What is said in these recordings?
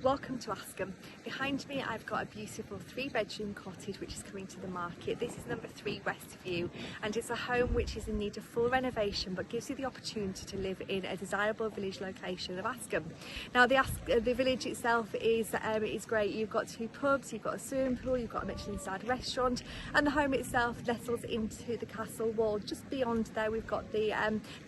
Welcome to Askham. Behind me I've got a beautiful 3-bedroom cottage which is coming to the market. This is number 3 Westview, and it's a home which is in need of full renovation but gives you the opportunity to live in a desirable village location of Askham. Now the village itself is great. You've got 2 pubs, you've got a swimming pool, you've got a Michelin-starred restaurant, and the home itself nestles into the castle wall. Just beyond there we've got the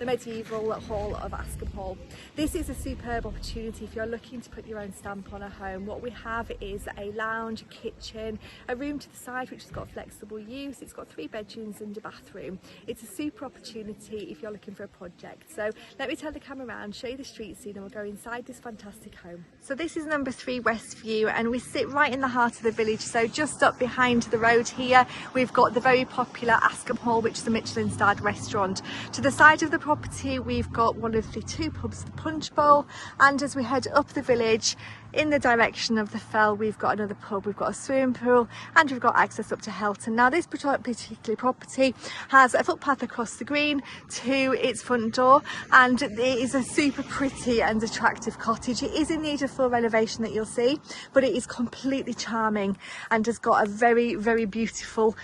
medieval hall of Askham Hall. This is a superb opportunity if you're looking to put your own stamp on a home. What we have is a lounge, a kitchen, a room to the side which has got flexible use. It's got 3 bedrooms and a bathroom. It's a super opportunity if you're looking for a project. So let me turn the camera around, show you the street scene, and we'll go inside this fantastic home. So this is number 3 Westview, and we sit right in the heart of the village. So just up behind the road here we've got the very popular Askham Hall, which is a Michelin-starred restaurant. To the side of the property we've got one of the 2 pubs, the Punch Bowl, and as we head up the village in the direction of the fell we've got another pub, we've got a swimming pool, and we've got access up to Helton. Now this particular property has a footpath across the green to its front door, and it is a super pretty and attractive cottage. It is in need of full renovation that you'll see, but it is completely charming and has got a very, very beautiful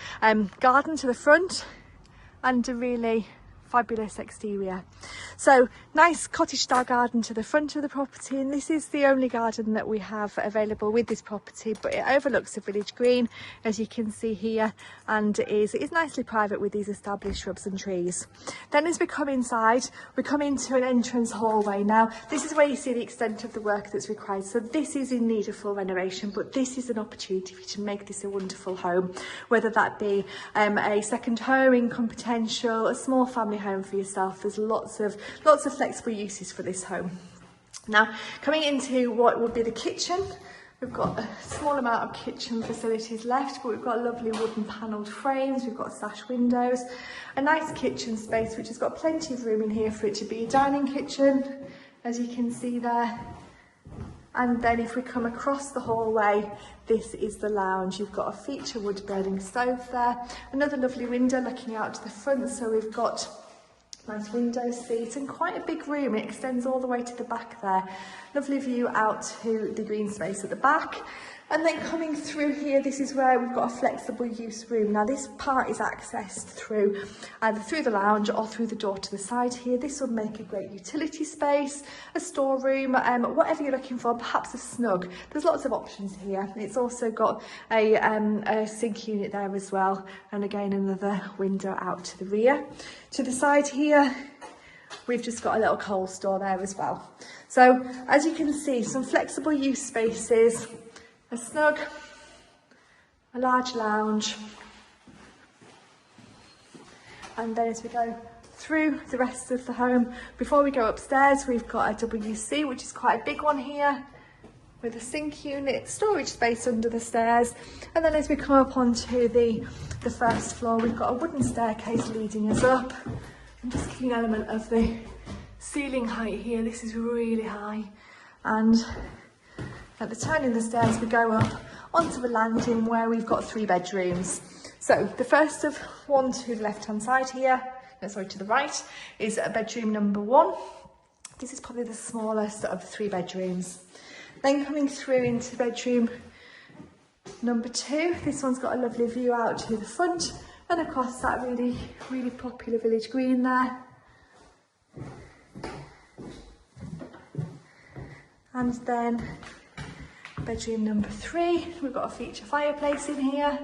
garden to the front and a really fabulous exterior. So nice cottage style garden to the front of the property, and this is the only garden that we have available with this property, but it overlooks the village green as you can see here, and it is nicely private with these established shrubs and trees. Then as we come inside we come into an entrance hallway. Now this is where you see the extent of the work that's required. So this is in need of full renovation, but this is an opportunity for you to make this a wonderful home, whether that be a second home, income potential, a small family home for yourself. There's lots of flexible uses for this home. Now coming into what would be the kitchen, we've got a small amount of kitchen facilities left, but we've got lovely wooden panelled frames, we've got sash windows, a nice kitchen space which has got plenty of room in here for it to be a dining kitchen, as you can see there. And then if we come across the hallway, this is the lounge. You've got a feature wood burning stove there, another lovely window looking out to the front, so we've got nice window seat and quite a big room. It extends all the way to the back there. Lovely view out to the green space at the back. And then coming through here, this is where we've got a flexible use room. Now this part is accessed through either through the lounge or through the door to the side here. This will make a great utility space, a storeroom, whatever you're looking for, perhaps a snug. There's lots of options here. It's also got a sink unit there as well, and again another window out to the rear. To the side here we've just got a little coal store there as well. So as you can see, some flexible use spaces, a snug, a large lounge, and then as we go through the rest of the home, before we go upstairs we've got a WC, which is quite a big one here, with a sink unit, storage space under the stairs, and then as we come up onto the first floor we've got a wooden staircase leading us up. I'm just giving an element of the ceiling height here. This is really high, and at the turn in the stairs we go up onto a landing where we've got 3 bedrooms. So the first of one to the left hand side here, no, sorry, to the right, is bedroom number 1. This is probably the smallest of the 3 bedrooms. Then coming through into bedroom number 2, this one's got a lovely view out to the front and across that really, really popular village green there. And then bedroom number 3, we've got a feature fireplace in here,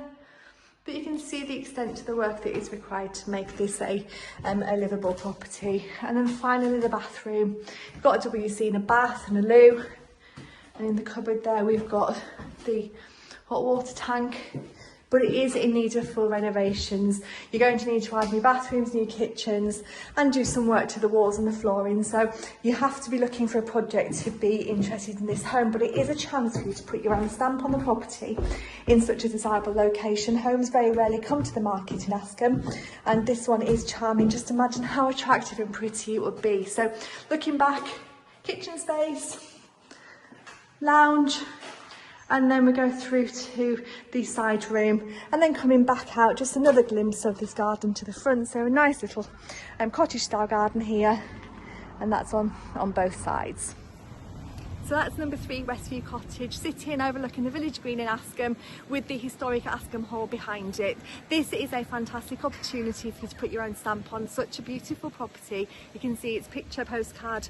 but you can see the extent of the work that is required to make this a livable property. And then finally the bathroom, we've got a WC and a bath and a loo, and in the cupboard there we've got the hot water tank, but it is in need of full renovations. You're going to need to add new bathrooms, new kitchens, and do some work to the walls and the flooring. So you have to be looking for a project to be interested in this home, but it is a chance for you to put your own stamp on the property in such a desirable location. Homes very rarely come to the market in Askham, and this one is charming. Just imagine how attractive and pretty it would be. So looking back, kitchen space, lounge, and then we go through to the side room, and then coming back out, just another glimpse of this garden to the front. So a nice little cottage style garden here, and that's on both sides. So that's number 3 Westview Cottage, sitting overlooking the village green in Askham with the historic Askham Hall behind it. This is a fantastic opportunity for you to put your own stamp on such a beautiful property. You can see it's picture postcard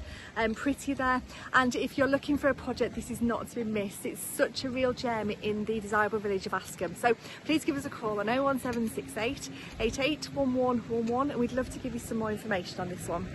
pretty there, and if you're looking for a project, this is not to be missed. It's such a real gem in the desirable village of Askham. So please give us a call on 01768 881111 and we'd love to give you some more information on this one.